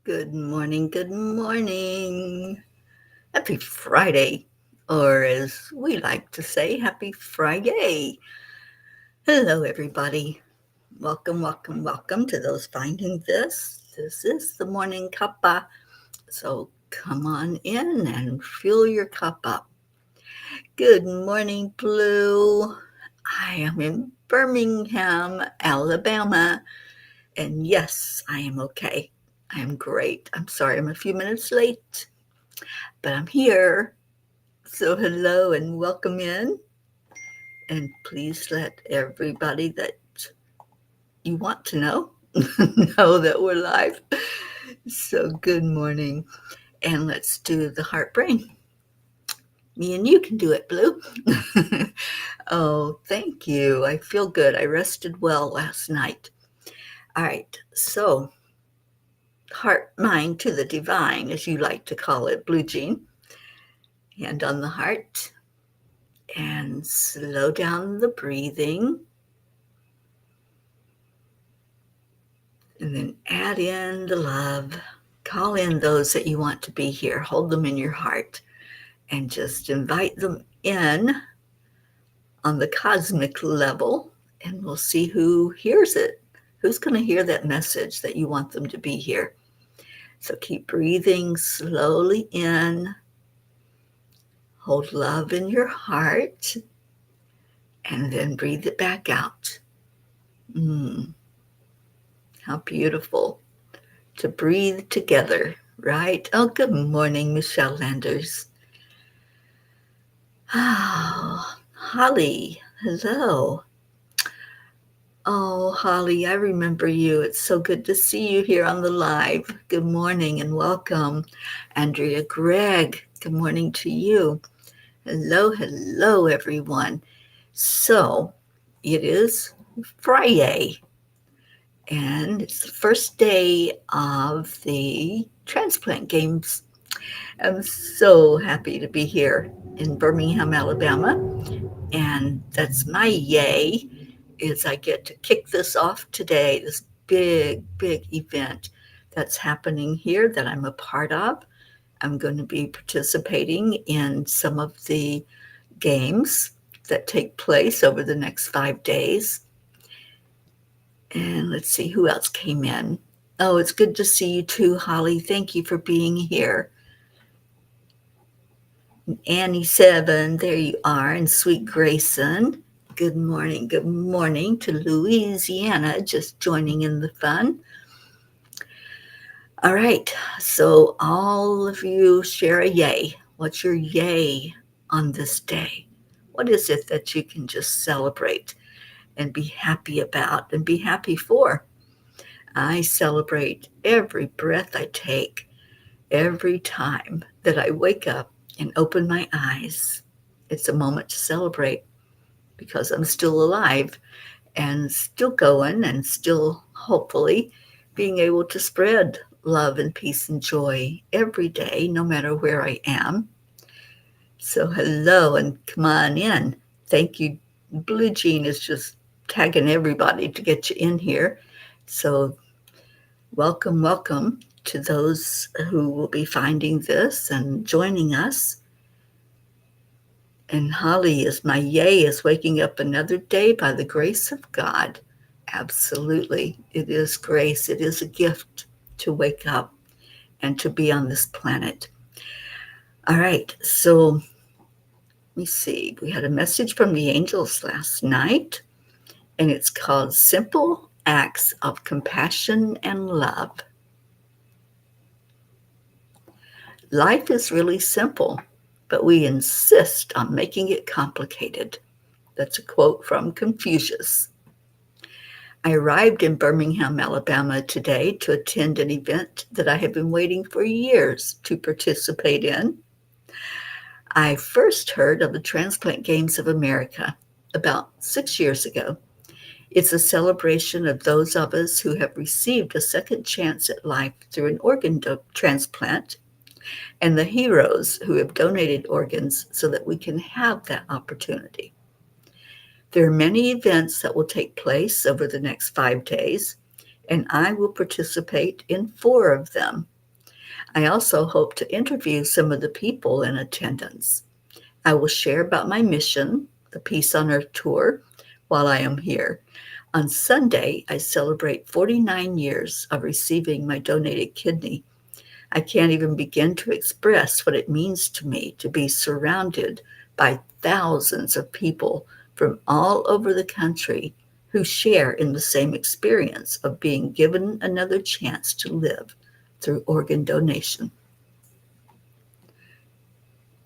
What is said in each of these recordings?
Good morning, good morning. Happy Friday, or as we like to say, happy Friday. Hello, everybody. Welcome to those finding this. This is the Morning Cuppa. So come on in and fill your cup up. Good morning, Blue. I am in Birmingham, Alabama. And yes, I am okay. I am great. I'm sorry I'm a few minutes late, but I'm here. So, hello and welcome in. And please let everybody that you want to know know that we're live. So, good morning. And let's do the heart brain. Me and you can do it, Blue. Oh, thank you. I feel good. I rested well last night. All right. So, heart, mind to the divine, as you like to call it, Blue Jean. Hand on the heart and slow down the breathing. And then add in the love. Call in those that you want to be here. Hold them in your heart and just invite them in on the cosmic level. And we'll see who hears it. Who's going to hear that message that you want them to be here? So keep breathing slowly in. Hold love in your heart. And then breathe it back out. How beautiful to breathe together, right? Oh, good morning, Michelle Landers. Oh, Holly, hello. Oh, Holly, I remember you. It's so good to see you here on the live. Good morning and welcome. Andrea Gregg, good morning to you. Hello, everyone. So, it is Friday, and it's the first day of the transplant games. I'm so happy to be here in Birmingham, Alabama, and that's my yay is I get to kick this off today, this big event that's happening here that I'm a part of. I'm going to be participating in some of the games that take place over the next 5 days. And let's see who else came in. Oh, it's good to see you too, Holly. Thank you for being here. Annie Seven, there you are, and Sweet Grayson. Good morning to Louisiana, just joining in the fun. All right, so all of you share a yay. What's your yay on this day? What is it that you can just celebrate and be happy about and be happy for? I celebrate every breath I take, every time that I wake up and open my eyes. It's a moment to celebrate because I'm still alive and still going and still hopefully being able to spread love and peace and joy every day, no matter where I am. So, hello and come on in. Thank you. Blue Jean is just tagging everybody to get you in here. So, welcome to those who will be finding this and joining us. And Holly is my yay is waking up another day by the grace of God. Absolutely. It is grace. It is a gift to wake up and to be on this planet. All right. So let me see. We had a message from the angels last night, and it's called Simple Acts of Compassion and Love. Life is really simple, but we insist on making it complicated. That's a quote from Confucius. I arrived in Birmingham, Alabama today to attend an event that I have been waiting for years to participate in. I first heard of the Transplant Games of America about 6 years ago. It's a celebration of those of us who have received a second chance at life through an organ transplant and the heroes who have donated organs so that we can have that opportunity. There are many events that will take place over the next 5 days, and I will participate in 4 of them. I also hope to interview some of the people in attendance. I will share about my mission, the Peace on Earth tour, while I am here. On Sunday, I celebrate 49 years of receiving my donated kidney. I can't even begin to express what it means to me to be surrounded by thousands of people from all over the country who share in the same experience of being given another chance to live through organ donation.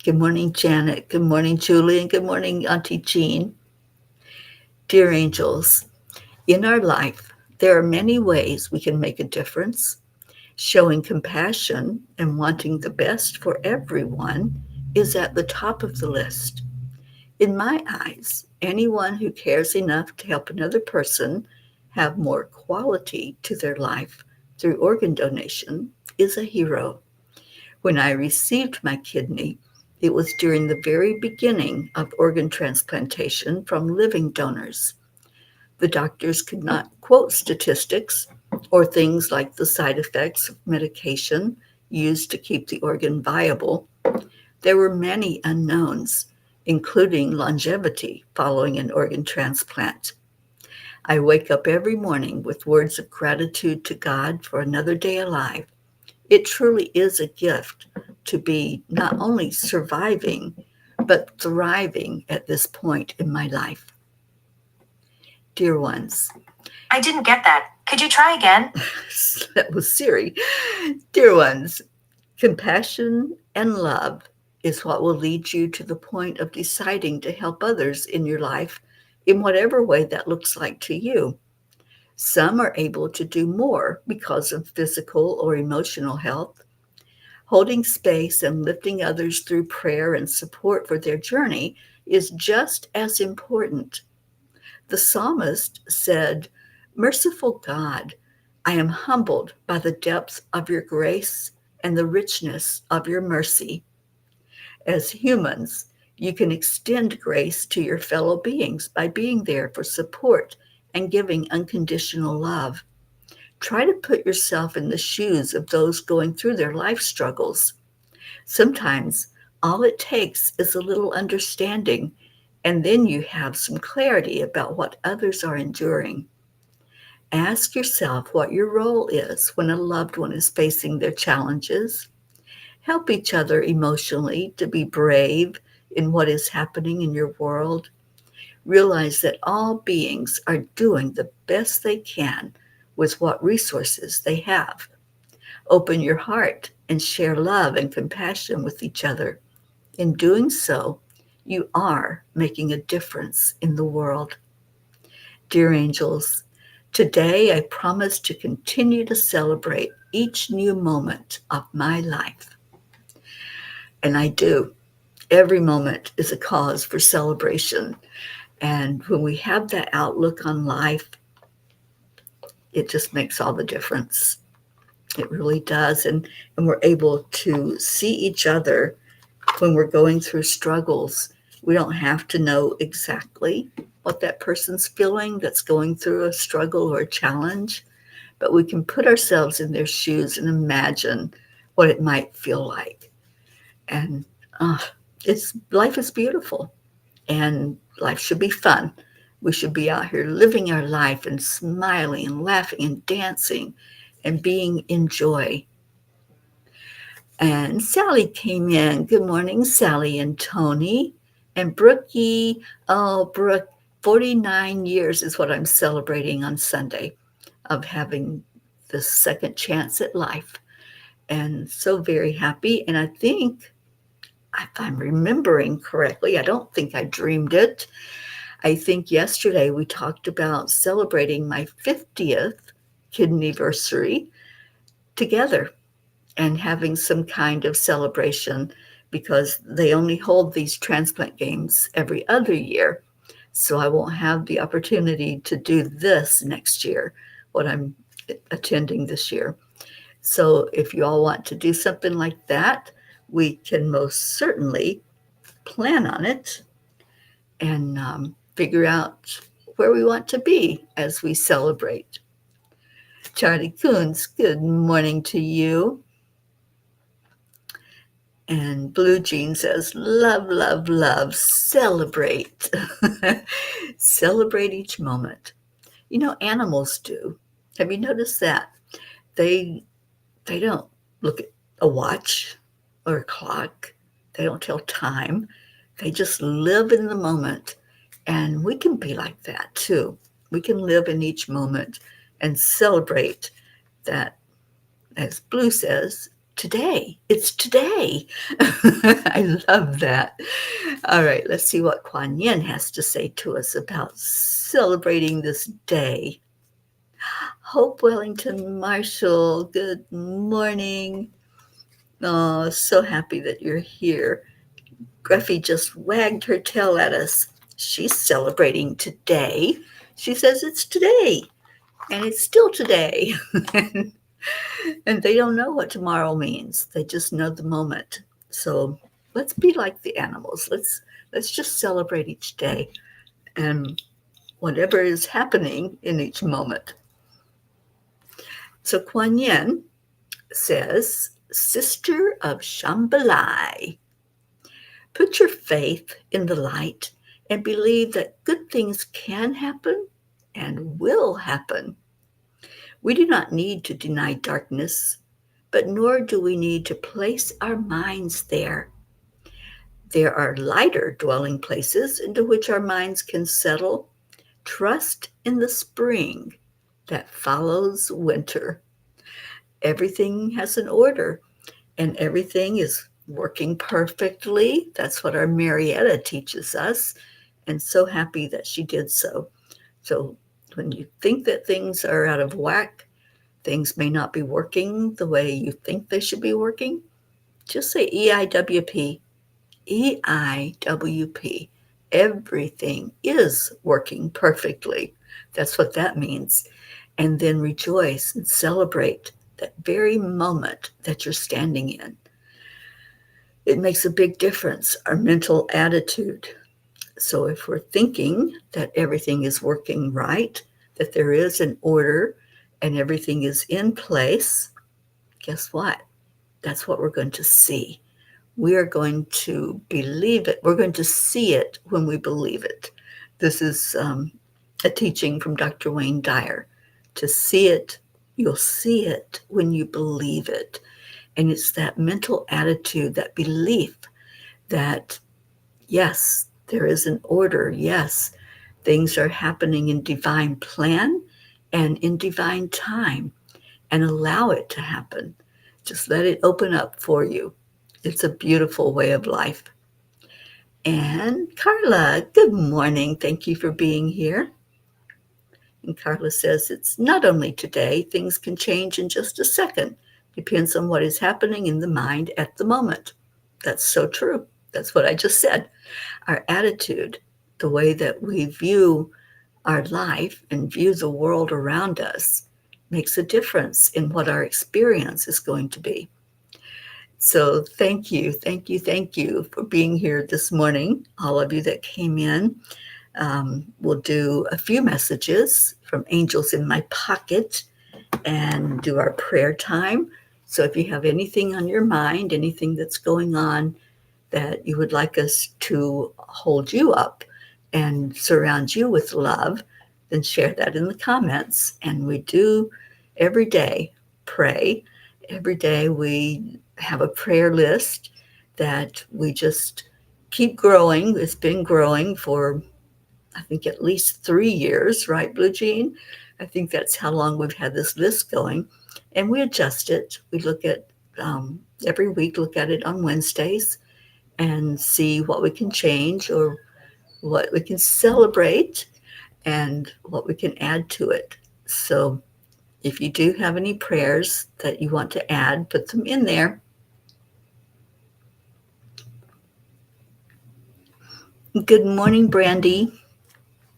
Good morning, Janet. Good morning, Julie. And good morning, Auntie Jean. Dear angels, in our life, there are many ways we can make a difference. Showing compassion and wanting the best for everyone is at the top of the list. In my eyes, anyone who cares enough to help another person have more quality to their life through organ donation is a hero. When I received my kidney, it was during the very beginning of organ transplantation from living donors. The doctors could not quote statistics or things like the side effects of medication used to keep the organ viable. There were many unknowns, including longevity following an organ transplant. I wake up every morning with words of gratitude to God for another day alive. It truly is a gift to be not only surviving, but thriving at this point in my life. Dear ones, I didn't get that. Could you try again? That was Siri. Dear ones, compassion and love is what will lead you to the point of deciding to help others in your life in whatever way that looks like to you. Some are able to do more because of physical or emotional health. Holding space and lifting others through prayer and support for their journey is just as important. The psalmist said, "Merciful God, I am humbled by the depth of your grace and the richness of your mercy." As humans, you can extend grace to your fellow beings by being there for support and giving unconditional love. Try to put yourself in the shoes of those going through their life struggles. Sometimes all it takes is a little understanding, and then you have some clarity about what others are enduring. Ask yourself what your role is when a loved one is facing their challenges. Help each other emotionally to be brave in what is happening in your world. Realize that all beings are doing the best they can with what resources they have. Open your heart and share love and compassion with each other. In doing so, you are making a difference in the world. Dear angels, today I promise to continue to celebrate each new moment of my life. And I do. Every moment is a cause for celebration. And when we have that outlook on life, it just makes all the difference. It really does. And we're able to see each other when we're going through struggles. We don't have to know exactly what that person's feeling that's going through a struggle or a challenge, but we can put ourselves in their shoes and imagine what it might feel like. And uh, life is beautiful, and life should be fun. We should be out here living our life and smiling and laughing and dancing and being in joy. And Sally came in. Good morning, Sally and Tony. And Brookie, oh, Brooke, 49 years is what I'm celebrating on Sunday of having the second chance at life. And so very happy. And I think, if I'm remembering correctly, I don't think I dreamed it. I think yesterday we talked about celebrating my 50th kidneyversary together and having some kind of celebration because they only hold these transplant games every other year. So I won't have the opportunity to do this next year, what I'm attending this year. So if you all want to do something like that, we can most certainly plan on it and figure out where we want to be as we celebrate. Charlie Coons, good morning to you. And Blue Jean says, love, love, love, celebrate. Celebrate each moment. You know, animals do. Have you noticed that? They they don't look at a watch or a clock. They don't tell time. They just live in the moment. And we can be like that too. We can live in each moment and celebrate that, as Blue says, today. It's today. I love that. All right, let's see what Kuan Yin has to say to us about celebrating this day. Hope Wellington Marshall, good morning. Oh, so happy that you're here. Gruffy just wagged her tail at us. She's celebrating today. She says it's today, and it's still today. And they don't know what tomorrow means. They just know the moment. So let's be like the animals. Let's just celebrate each day and whatever is happening in each moment. So Kuan Yin says, Sister of Shambhalai, put your faith in the light and believe that good things can happen and will happen. We do not need to deny darkness, but nor do we need to place our minds there. There are lighter dwelling places into which our minds can settle. Trust in the spring that follows winter. Everything has an order and everything is working perfectly. That's what our Marietta teaches us. And so happy that she did so. So when you think that things are out of whack, things may not be working the way you think they should be working, just say EIWP. EIWP. Everything is working perfectly. That's what that means. And then rejoice and celebrate that very moment that you're standing in. It makes a big difference, our mental attitude. So if we're thinking that everything is working right, that there is an order and everything is in place, guess what? That's what we're going to see. We are going to believe it. We're going to see it when we believe it. This is a teaching from Dr. Wayne Dyer. To see it, you'll see it when you believe it. And it's that mental attitude, that belief that, yes, there is an order. Yes, things are happening in divine plan and in divine time, and allow it to happen. Just let it open up for you. It's a beautiful way of life. And Carla, good morning. Thank you for being here. And Carla says it's not only today, things can change in just a second. Depends on what is happening in the mind at the moment. That's so true. That's what I just said. Our attitude, the way that we view our life and view the world around us, makes a difference in what our experience is going to be. So thank you, thank you, thank you for being here this morning, all of you that came in. We'll do a few messages from Angels in My Pocket and do our prayer time. So if you have anything on your mind, anything that's going on that you would like us to hold you up and surround you with love, then share that in the comments. And we do every day pray. Every day we have a prayer list that we just keep growing. It's been growing for, I think, at least 3 years, right, Blue Jean? I think that's how long we've had this list going. And we adjust it. We look at every week, look at it on Wednesdays and see what we can change or what we can celebrate and what we can add to it. So if you do have any prayers that you want to add, put them in there. Good morning, Brandy.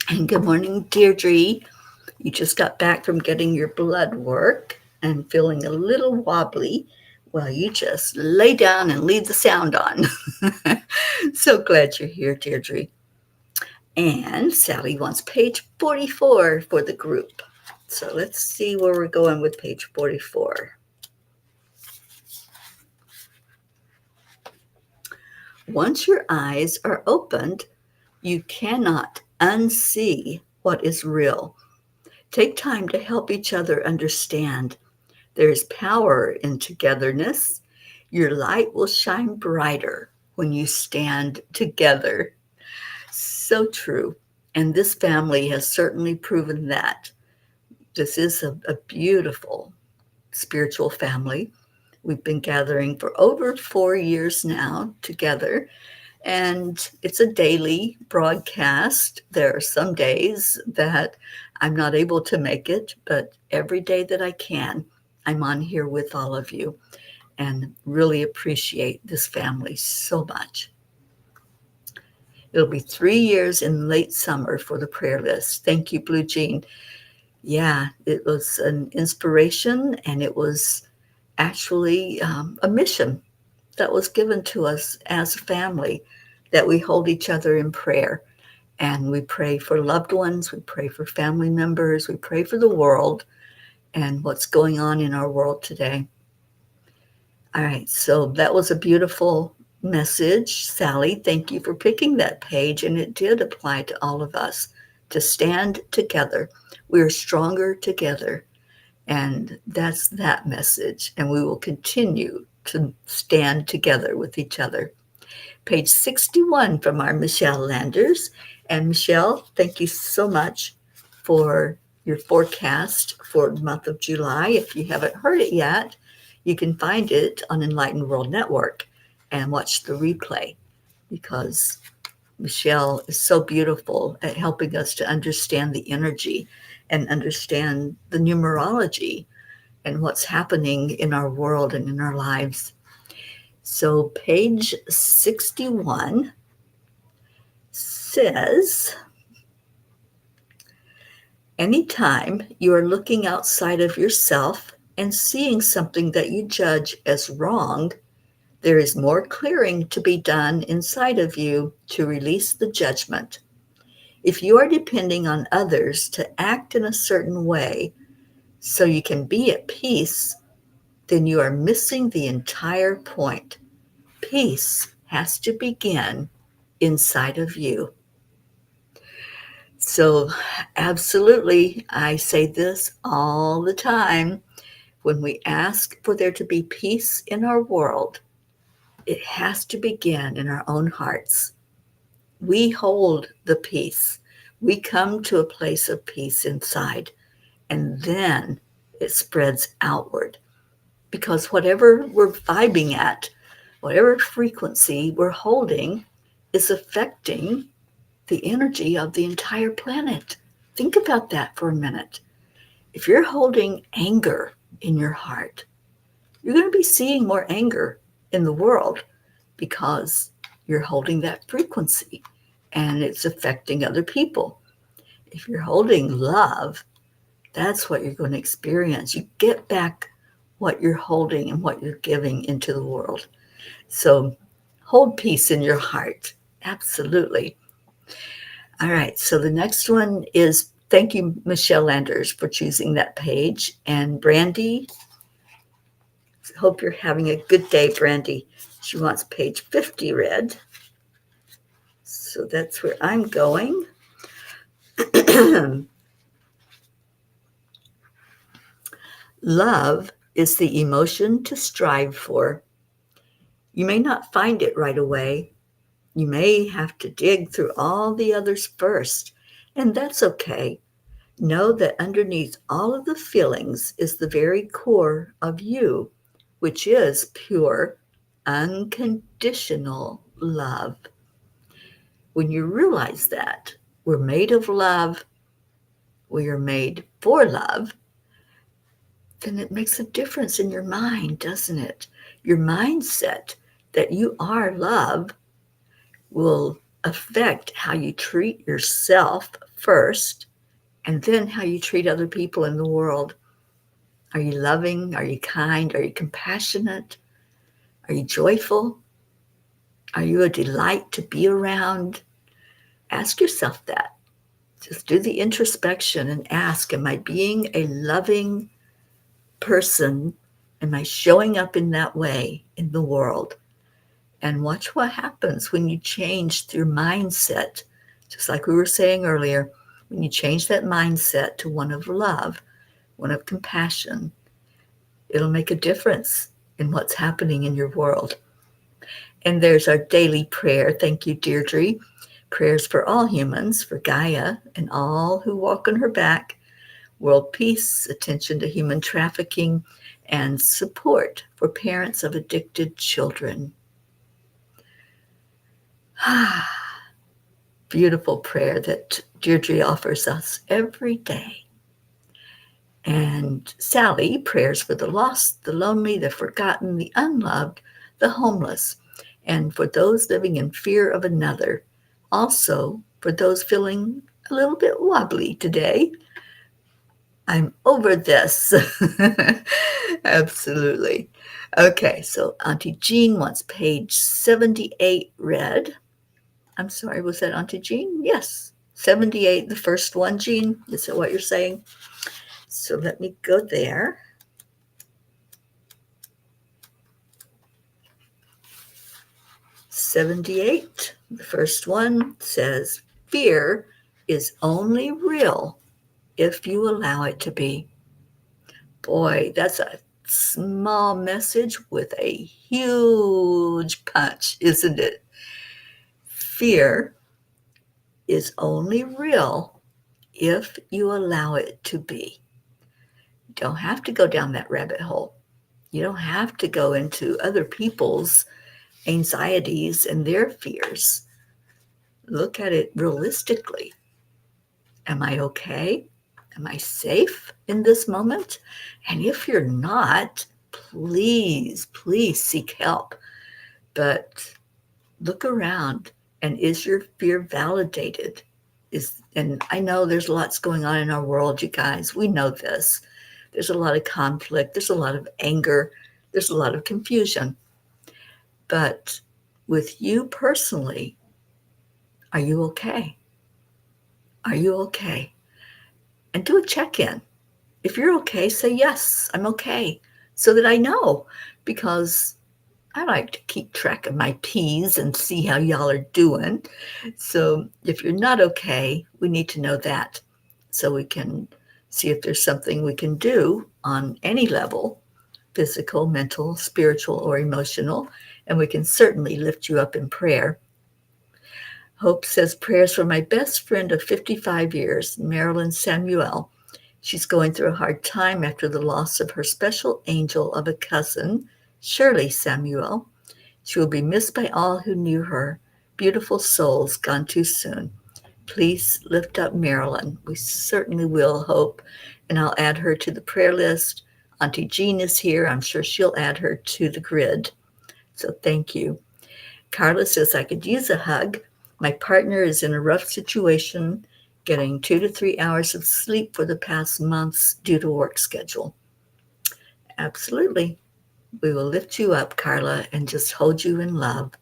And good morning, Deirdre. You just got back from getting your blood work and feeling a little wobbly. Well, you just lay down and leave the sound on. So glad you're here, Deirdre. And Sally wants page 44 for the group. So let's see where we're going with page 44. Once your eyes are opened, you cannot unsee what is real. Take time to help each other understand. There is power in togetherness. Your light will shine brighter when you stand together. So true. And this family has certainly proven that. This is a beautiful spiritual family. We've been gathering for over 4 years now together, and it's a daily broadcast. There are some days that I'm not able to make it, but every day that I can, I'm on here with all of you and really appreciate this family so much. It'll be 3 years in late summer for the prayer list. Thank you, Blue Jean. Yeah, it was an inspiration, and it was actually a mission that was given to us as a family, that we hold each other in prayer. And we pray for loved ones, we pray for family members, we pray for the world and what's going on in our world today. All right, so that was a beautiful message, Sally. Thank you for picking that page, and it did apply to all of us to stand together. We are stronger together, and that's that message, and we will continue to stand together with each other. Page 61 from our Michelle Landers. And Michelle, thank you so much for your forecast for the month of July. If you haven't heard it yet, you can find it on Enlightened World Network and watch the replay, because Michelle is so beautiful at helping us to understand the energy and understand the numerology and what's happening in our world and in our lives. So, page 61 says, anytime you are looking outside of yourself and seeing something that you judge as wrong, there is more clearing to be done inside of you to release the judgment. If you are depending on others to act in a certain way so you can be at peace, then you are missing the entire point. Peace has to begin inside of you. So, absolutely, I say this all the time. When we ask for there to be peace in our world, it has to begin in our own hearts. We hold the peace. We come to a place of peace inside, and then it spreads outward. Because whatever we're vibing at, whatever frequency we're holding, is affecting the energy of the entire planet. Think about that for a minute. If you're holding anger in your heart, you're going to be seeing more anger in the world, because you're holding that frequency and it's affecting other people. If you're holding love, that's what you're going to experience. You get back what you're holding and what you're giving into the world. So hold peace in your heart. Absolutely. All right, so the next one is, thank you, Michelle Landers, for choosing that page. And Brandy, hope you're having a good day, Brandy. She wants page 50 read. So that's where I'm going. Love is the emotion to strive for. You may not find it right away. You may have to dig through all the others first, and that's okay. Know that underneath all of the feelings is the very core of you, which is pure, unconditional love. When you realize that we're made of love, we are made for love, then it makes a difference in your mind, doesn't it? Your mindset that you are love will affect how you treat yourself first, and then how you treat other people in the world. Are you loving? Are you kind? Are you compassionate? Are you joyful? Are you a delight to be around? Ask yourself that. Just do the introspection and ask, am I being a loving person? Am I showing up in that way in the world? and watch what happens when you change your mindset. Just like we were saying earlier, when you change that mindset to one of love, one of compassion, it'll make a difference in what's happening in your world. And there's our daily prayer. Thank you, Deirdre. Prayers for all humans, for Gaia and all who walk on her back, world peace, attention to human trafficking, and support for parents of addicted children. Beautiful prayer that Deirdre offers us every day. And Sally, prayers for the lost, the lonely, the forgotten, the unloved, the homeless, and for those living in fear of another. Also, for those feeling a little bit wobbly today. I'm over this. Absolutely. Okay, so Auntie Jean wants page 78 read. I'm sorry, was that Auntie Jean? Yes. 78, the first one, Jean. Is that what you're saying? So let me go there. 78, the first one says, fear is only real if you allow it to be. Boy, that's a small message with a huge punch, isn't it? Fear is only real if you allow it to be. You don't have to go down that rabbit hole. You don't have to go into other people's anxieties and their fears. Look at it realistically. Am I okay? Am I safe in this moment? And if you're not, please seek help. But look around, and is your fear validated? And I know there's lots going on in our world, you guys. We know this. There's a lot of conflict, there's a lot of anger, there's a lot of confusion. But with you personally, are you okay? Are you okay? And do a check in. If you're okay, say, yes, I'm okay, so that I know, because I like to keep track of my P's and see how y'all are doing. So if you're not okay, we need to know that so we can see if there's something we can do on any level, physical, mental, spiritual, or emotional. And we can certainly lift you up in prayer. Hope says prayers for my best friend of 55 years, Marilyn Samuel. She's going through a hard time after the loss of her special angel of a cousin, Shirley Samuel. She will be missed by all who knew her. Beautiful souls gone too soon. Please lift up Marilyn. We certainly will, Hope. And I'll add her to the prayer list. Auntie Jean is here. I'm sure she'll add her to the grid. So thank you. Carla says, I could use a hug. My partner is in a rough situation, getting 2 to 3 hours of sleep for the past months due to work schedule. Absolutely. We will lift you up, Carla, and just hold you in love.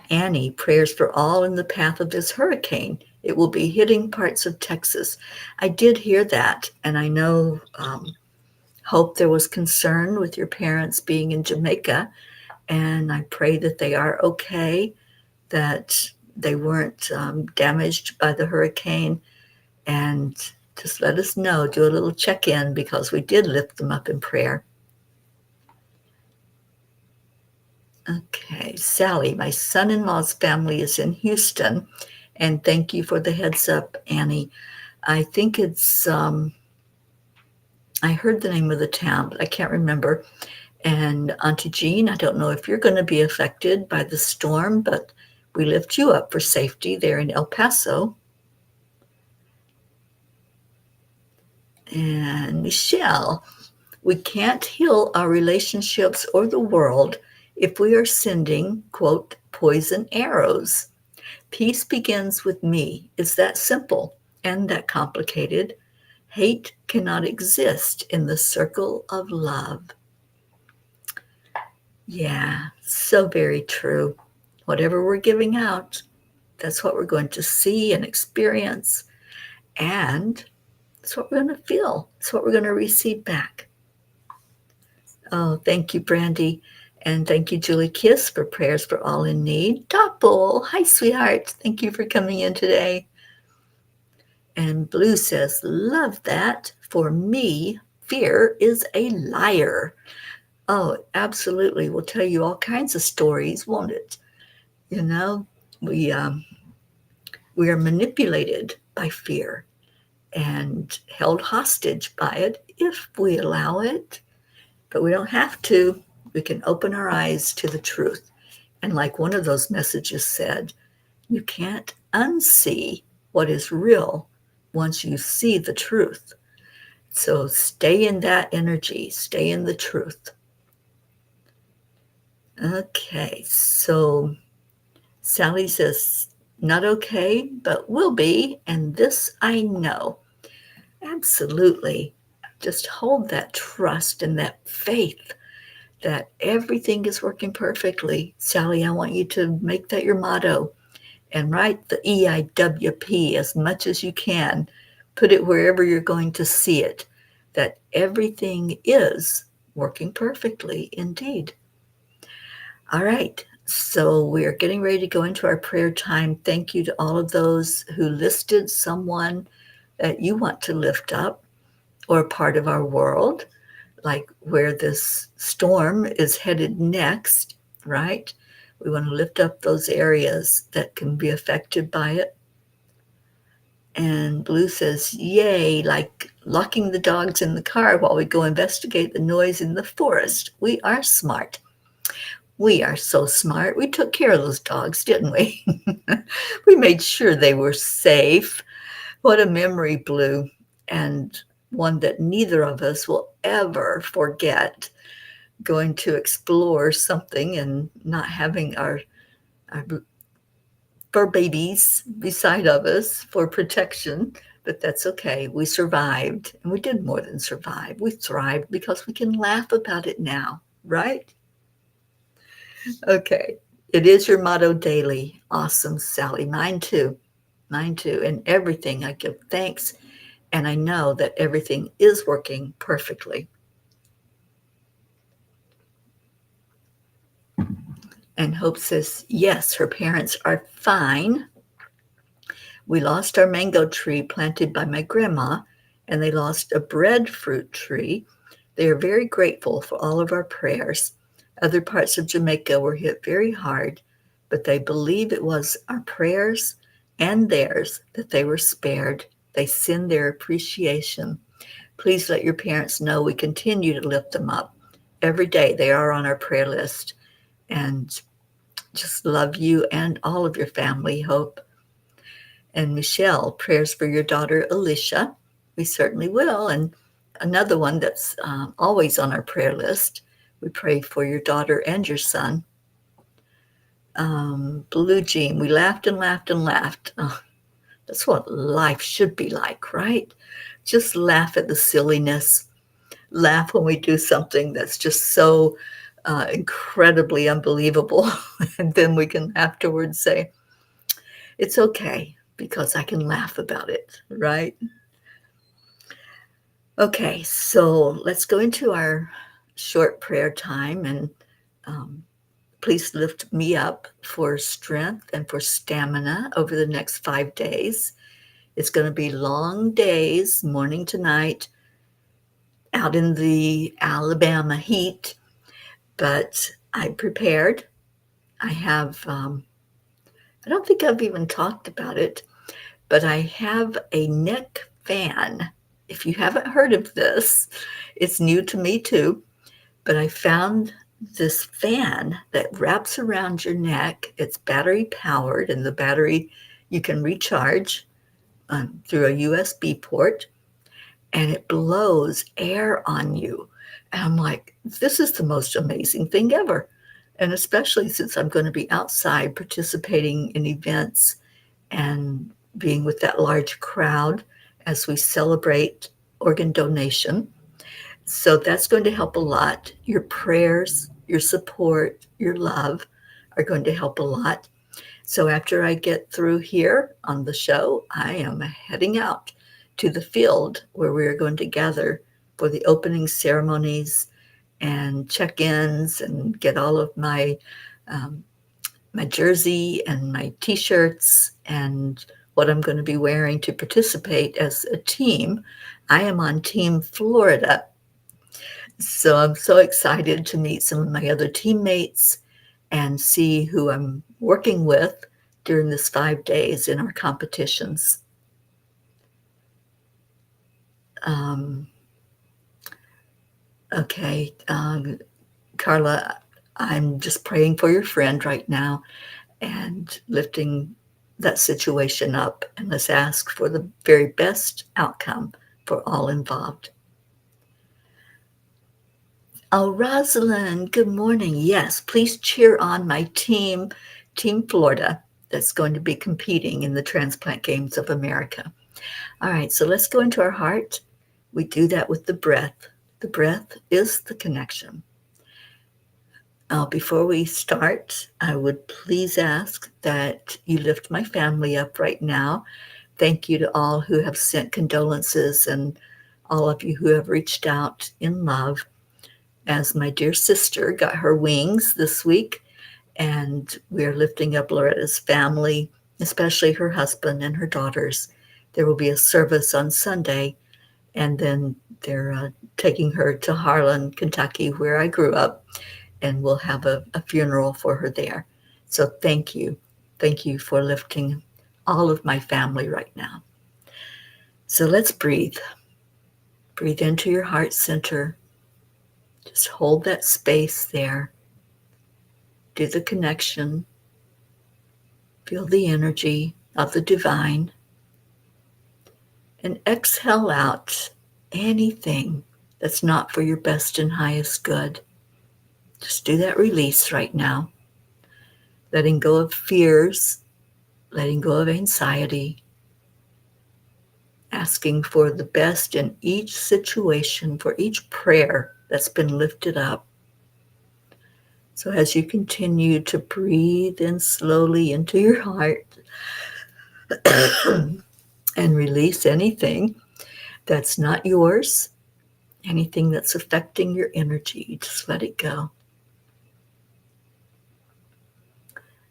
Annie, prayers for all in the path of this hurricane. It will be hitting parts of Texas. I did hear that, and I know, Hope, there was concern with your parents being in Jamaica, and I pray that they are okay, that they weren't damaged by the hurricane, and just let us know, do a little check-in, because we did lift them up in prayer. Okay, Sally, my son-in-law's family is in Houston, and thank you for the heads up, Annie. I think it's, I heard the name of the town, but I can't remember. And Auntie Jean, I don't know if you're going to be affected by the storm, but we lift you up for safety there in El Paso. And Michelle, we can't heal our relationships or the world if we are sending, quote, poison arrows. Peace begins with me. It's that simple and that complicated. Hate cannot exist in the circle of love. Yeah, so very true. Whatever we're giving out, that's what we're going to see and experience. And that's what we're going to feel. It's what we're going to receive back. Oh, thank you, Brandy. And thank you, Julie Kiss, for prayers for all in need. Doppel, hi, sweetheart. Thank you for coming in today. And Blue says, love that. For me, fear is a liar. Oh, absolutely. We'll tell you all kinds of stories, won't it? You know, we we are manipulated by fear and held hostage by it if we allow it, but we don't have to. We can open our eyes to the truth. And like one of those messages said, you can't unsee what is real once you see the truth. So stay in that energy, stay in the truth. Okay, so Sally says, not okay, but will be, and this I know. Absolutely. Just hold that trust and that faith that everything is working perfectly. Sally, I want you to make that your motto and write the EIWP as much as you can. Put it wherever you're going to see it, that everything is working perfectly indeed. All right. So we are getting ready to go into our prayer time. Thank you to all of those who listed someone that you want to lift up or part of our world, like where this storm is headed next, right? We want to lift up those areas that can be affected by it. And Blue says, yay, like locking the dogs in the car while we go investigate the noise in the forest. We are smart. We are so smart. We took care of those dogs, didn't we? We made sure they were safe. What a memory, Blue, and one that neither of us will ever forget. Going to explore something and not having our fur babies beside of us for protection, but that's okay. We survived, and we did more than survive. We thrived because we can laugh about it now, right? Okay. It is your motto daily. Awesome, Sally. Mine too. Mine too. And everything I give thanks, and I know that everything is working perfectly. And Hope says, yes, her parents are fine. We lost our mango tree planted by my grandma, and they lost a breadfruit tree. They are very grateful for all of our prayers. Other parts of Jamaica were hit very hard, but they believe it was our prayers and theirs that they were spared. They send their appreciation. Please let your parents know we continue to lift them up. Every day they are on our prayer list, and just love you and all of your family, Hope. And Michelle, prayers for your daughter Alicia. We certainly will. And another one that's always on our prayer list. We pray for your daughter and your son. Blue Jean, we laughed and laughed and laughed. Oh, that's what life should be like, right? Just laugh at the silliness. Laugh when we do something that's just so incredibly unbelievable. And then we can afterwards say, it's okay because I can laugh about it, right? Okay, so let's go into our short prayer time, and um, please lift me up for strength and for stamina over the next 5 days. It's going to be long days, morning to night, out in the Alabama heat, but I'm prepared. I have, I don't think I've even talked about it, but I have a neck fan. If you haven't heard of this, it's new to me too. But I found this fan that wraps around your neck. It's battery powered, and the battery you can recharge through a USB port, and it blows air on you. And I'm like, this is the most amazing thing ever. And especially since I'm going to be outside participating in events and being with that large crowd as we celebrate organ donation. So that's going to help a lot. Your prayers, your support, your love are going to help a lot. So after I get through here on the show, I am heading out to the field where we are going to gather for the opening ceremonies and check-ins and get all of um, my jersey and my t-shirts and what I'm going to be wearing to participate as a team. I am on Team Florida. So I'm so excited to meet some of my other teammates and see who I'm working with during this 5 days in our competitions. Um, okay, Carla, I'm just praying for your friend right now and lifting that situation up. And let's ask for the very best outcome for all involved. Oh, Rosalind, good morning. Yes, please cheer on my team, Team Florida, that's going to be competing in the Transplant Games of America. All right, so let's go into our heart. We do that with the breath. The breath is the connection. Before we start, I would please ask that you lift my family up right now. Thank you to all who have sent condolences and all of you who have reached out in love. As my dear sister got her wings this week, and we're lifting up Loretta's family, especially her husband and her daughters. There will be a service on Sunday, and then they're taking her to Harlan, Kentucky, where I grew up, and we'll have a funeral for her there. So thank you. Thank you for lifting all of my family right now. So let's breathe. Breathe into your heart center. Just hold that space there. Do the connection. Feel the energy of the divine. And exhale out anything that's not for your best and highest good. Just do that release right now. Letting go of fears, letting go of anxiety, asking for the best in each situation, for each prayer that's been lifted up. So as you continue to breathe in slowly into your heart and release anything that's not yours, anything that's affecting your energy, just let it go.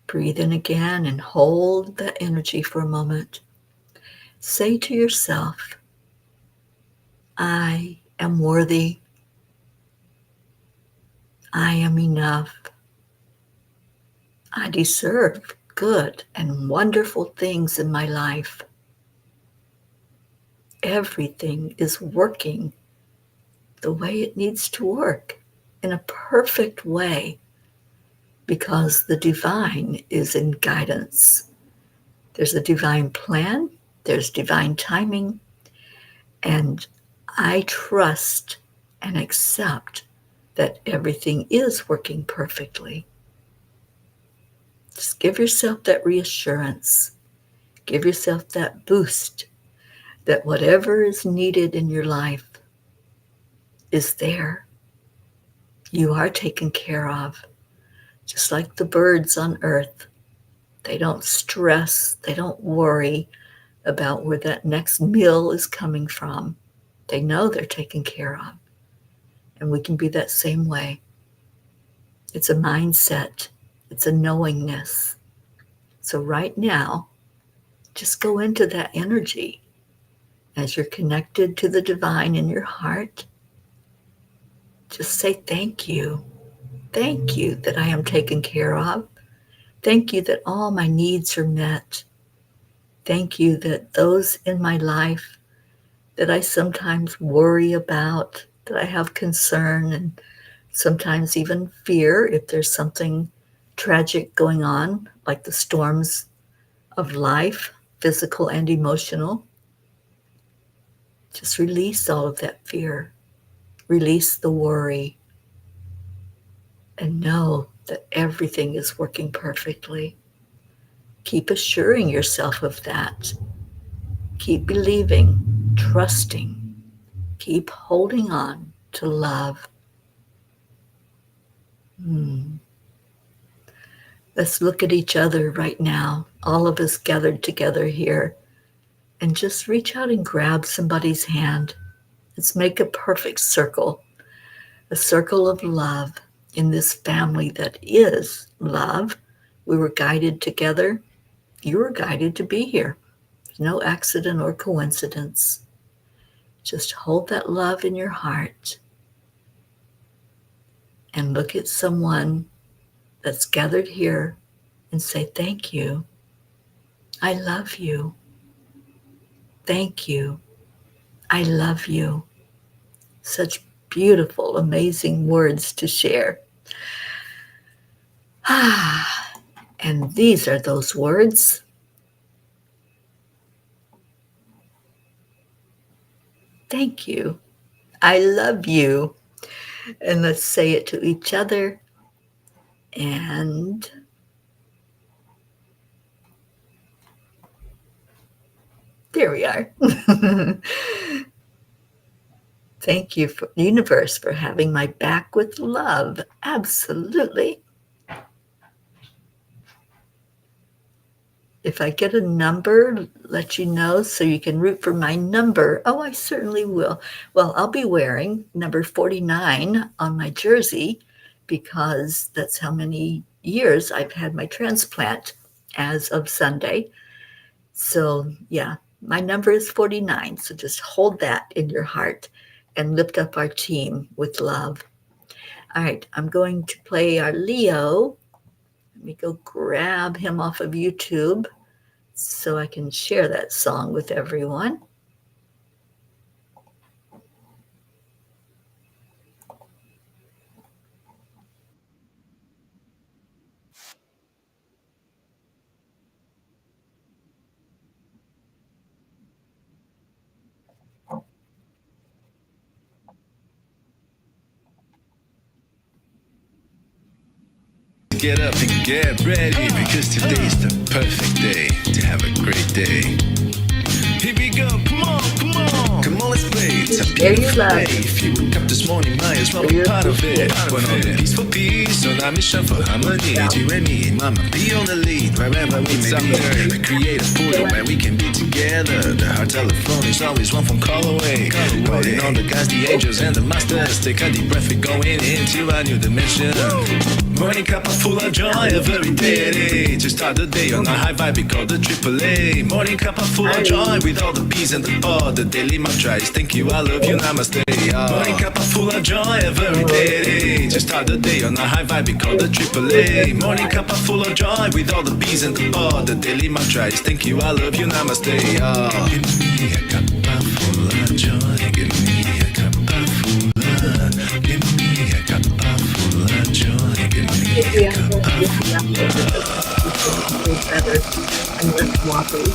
Breathe in again and hold that energy for a moment. Say to yourself, I am worthy. I am enough. I deserve good and wonderful things in my life. Everything is working the way it needs to work in a perfect way because the divine is in guidance. There's a divine plan, there's divine timing, and I trust and accept that everything is working perfectly. Just give yourself that reassurance. Give yourself that boost that whatever is needed in your life is there. You are taken care of. Just like the birds on earth, they don't stress, they don't worry about where that next meal is coming from. They know they're taken care of. And we can be that same way. It's a mindset, it's a knowingness. So, right now, just go into that energy as you're connected to the divine in your heart. Just say thank you. Thank you that I am taken care of. Thank you that all my needs are met. Thank you that those in my life that I sometimes worry about, that I have concern and sometimes even fear if there's something tragic going on, like the storms of life, physical and emotional. Just release all of that fear, release the worry, and know that everything is working perfectly. Keep assuring yourself of that. Keep believing, trusting, keep holding on to love. Let's look at each other right now, all of us gathered together here, and just reach out and grab somebody's hand. Let's make a perfect circle a circle of love in this family that is love. We were guided together. You were guided to be here. No accident or coincidence. Just hold that love in your heart and look at someone that's gathered here and say, thank you. I love you. Thank you. I love you. Such beautiful, amazing words to share. And these are those words. Thank you. I love you. And let's say it to each other. And there we are. Thank you, for, universe, for having my back with love. Absolutely. If I get a number, let you know so you can root for my number. Oh, I certainly will. Well, I'll be wearing number 49 on my jersey because that's how many years I've had my transplant as of Sunday. So, yeah, my number is 49. So just hold that in your heart and lift up our team with love. All right, I'm going to play our Leo. Let me go grab him off of YouTube so I can share that song with everyone. Get up and get ready because today's the perfect day to have a great day. Here we go, come on, come on. Come on, let's play. It's a beautiful day. If you woke up this morning, might as well be part of it. One on the peaceful peace, on our mission for harmony. You and me, mama, be on the lead. Wherever we may be, create a portal where we can be together. The heart telephone is always one phone call away. Calling on the guys, the angels, and the masters. Take a deep breath, we're going into a new dimension. Morning cup full of joy every day. To start the day on a high vibe, we call the AAA. Morning cup full of joy with all the peas and the pod. The daily mantra is thank you, I love you, namaste. Morning cup full of joy every day. To start the day on a high vibe, we call the AAA. Morning cup full of joy with all the peas and the pod. The daily mantra is thank you, I love you, namaste. Give me a cup full of joy. Give me a cup full of. Give me a cup full of joy. Give me a cup full of. Better and less wobbly.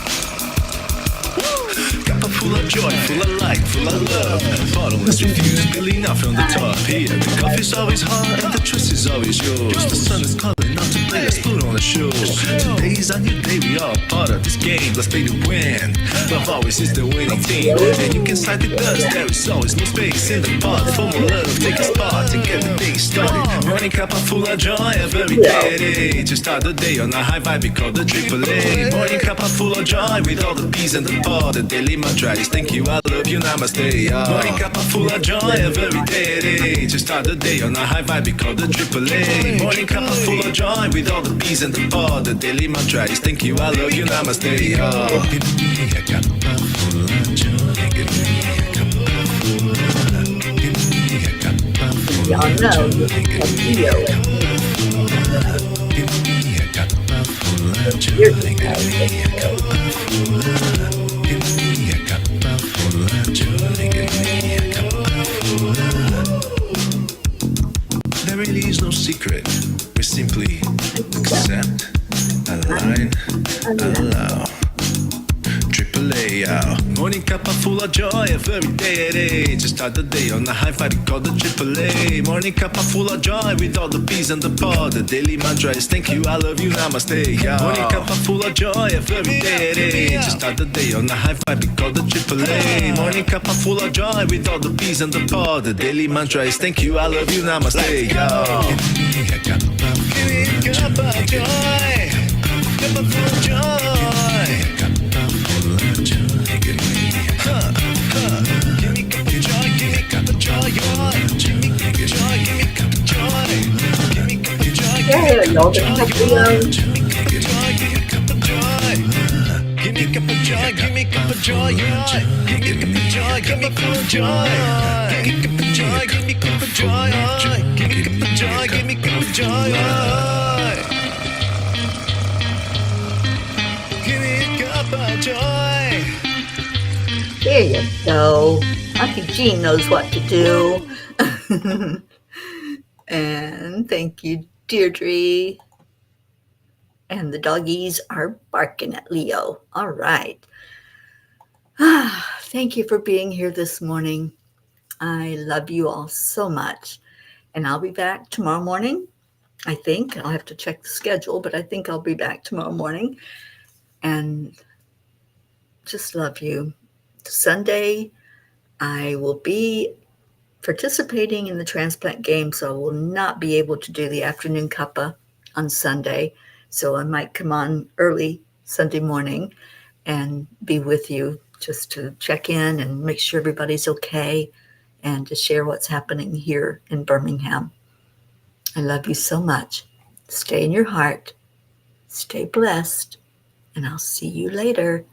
Cup full of joy, full of light, full of love. Bottomless reviews spilling out from the top. Here, the coffee's always hot and the trust is always yours. The sun is calling out to play, let's put on a show. Today's a new day, we are part of this game. Let's play to win. Love always is the winning team. And you can side with us, there is always more space in the pot. For more love, take a spot to get the day started. Morning cup full of joy every day. To start the day on a high vibe, we call the AAA. Morning cup full of joy with all the peas and the pod. The daily mantra is thank you, I love you, namaste. Morning cup full of joy every day. To start the day on a high vibe, we call the AAA. Morning cup full of joy with all the peas and the pod. The daily mantra is thank you, I love you, namaste. Give me a cup full of joy. Give me a cup full of. Give me a cup full of. Y'all know this is Leo. Give me a cup full of joy. Give me a cup full of. Give me a cup full of joy. Give me a cup full of. There really is no secret. We simply accept, align, allow. AAA, morning cup full of joy every day. Just start the day on a high vibe, we call the AAA. Morning cup full of joy with all the peas and the pod. The daily mantra is thank you, I love you, namaste. Morning cup full of joy every day. Just start the day on a high vibe, we call the AAA. Morning cup full of joy with all the peas and the pod. The daily mantra is thank you, I love you, namaste. Give me a cup of joy. Cup of joy. Give me a cup of joy, give me a cup of joy, give me a cup of joy, give me a cup of joy, y'all gonna help Leo? Give me a cup of joy. Give me a cup of joy. Give me a cup of joy. Give me a cup of joy. Give me a cup of joy. Give me a cup of joy. Give me a cup of joy. Give me a cup of joy. Give me a cup of joy. Give me a cup of joy. There you go. Auntie Jean knows what to do. And thank you, Deirdre. And the doggies are barking at Leo. All right. Thank you for being here this morning. I love you all so much. And I'll be back tomorrow morning. I think I'll have to check the schedule, but I think I'll be back tomorrow morning. And just love you. Sunday, I will be participating in the transplant game, so I will not be able to do the afternoon cuppa on Sunday. So I might come on early Sunday morning and be with you just to check in and make sure everybody's okay and to share what's happening here in Birmingham. I love you so much. Stay in your heart. Stay blessed. And I'll see you later.